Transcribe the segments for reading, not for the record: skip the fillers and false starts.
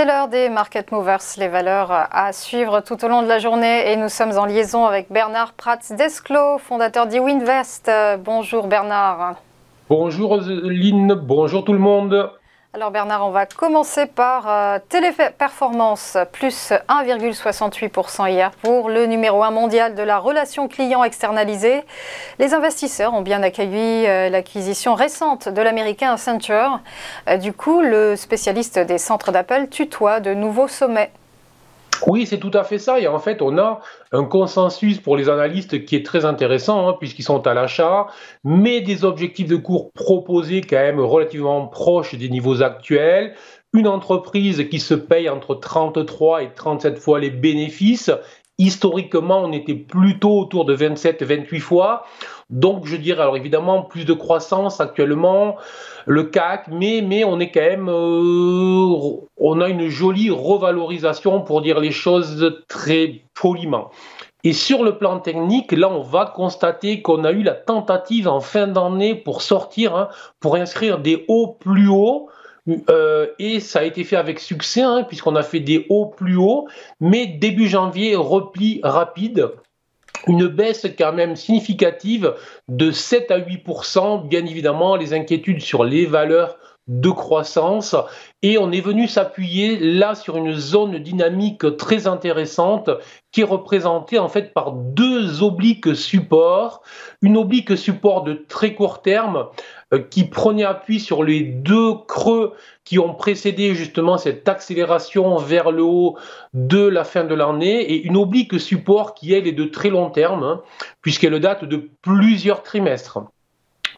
C'est l'heure des Market Movers, les valeurs à suivre tout au long de la journée. Et nous sommes en liaison avec Bernard Prats-Desclaux, fondateur d'Iwinvest. Bonjour Bernard. Bonjour Lynn, bonjour tout le monde. Alors Bernard, on va commencer par Téléperformance, plus 1,68% hier pour le numéro 1 mondial de la relation client externalisée. Les investisseurs ont bien accueilli l'acquisition récente de l'américain Accenture. Du coup, le spécialiste des centres d'appel tutoie de nouveaux sommets. Oui, c'est tout à fait ça. Et en fait, on a un consensus pour les analystes qui est très intéressant, puisqu'ils sont à l'achat, mais des objectifs de cours proposés quand même relativement proches des niveaux actuels. Une entreprise qui se paye entre 33 et 37 fois les bénéfices. Historiquement, on était plutôt autour de 27-28 fois. Donc, je dirais, alors évidemment, plus de croissance actuellement, le CAC, mais on est quand même, on a une jolie revalorisation pour dire les choses très poliment. Et sur le plan technique, là, on va constater qu'on a eu la tentative en fin d'année pour sortir, pour inscrire des hauts plus hauts. Et ça a été fait avec succès, puisqu'on a fait des hauts plus hauts, mais début janvier, repli rapide. Une baisse quand même significative de 7 à 8%, bien évidemment, les inquiétudes sur les valeurs de croissance. Et on est venu s'appuyer là sur une zone dynamique très intéressante qui est représentée en fait par deux obliques supports. Une oblique support de très court terme qui prenait appui sur les deux creux qui ont précédé justement cette accélération vers le haut de la fin de l'année, et une oblique support qui elle est de très long terme, puisqu'elle date de plusieurs trimestres.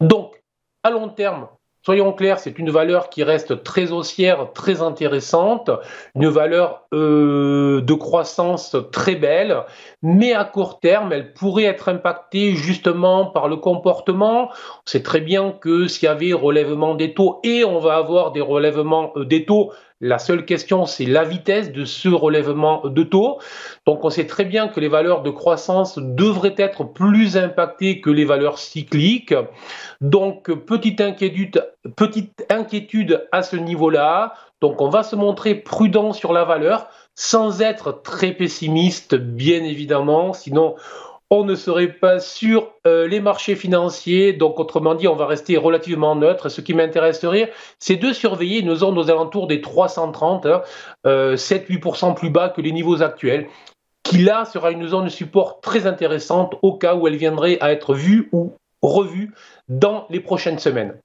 Donc, à long terme, soyons clairs, c'est une valeur qui reste très haussière, très intéressante, une valeur de croissance très belle, mais à court terme, elle pourrait être impactée justement par le comportement. On sait très bien que s'il y avait relèvement des taux, et on va avoir des relèvements des taux, la seule question, c'est la vitesse de ce relèvement de taux. Donc, on sait très bien que les valeurs de croissance devraient être plus impactées que les valeurs cycliques. Donc, petite inquiétude à ce niveau-là. Donc, on va se montrer prudent sur la valeur sans être très pessimiste, bien évidemment. Sinon, on ne serait pas sur les marchés financiers. Donc, autrement dit, on va rester relativement neutre. Ce qui m'intéresserait, c'est de surveiller une zone aux alentours des 330, 7-8% plus bas que les niveaux actuels, qui là sera une zone de support très intéressante au cas où elle viendrait à être vue ou revue dans les prochaines semaines.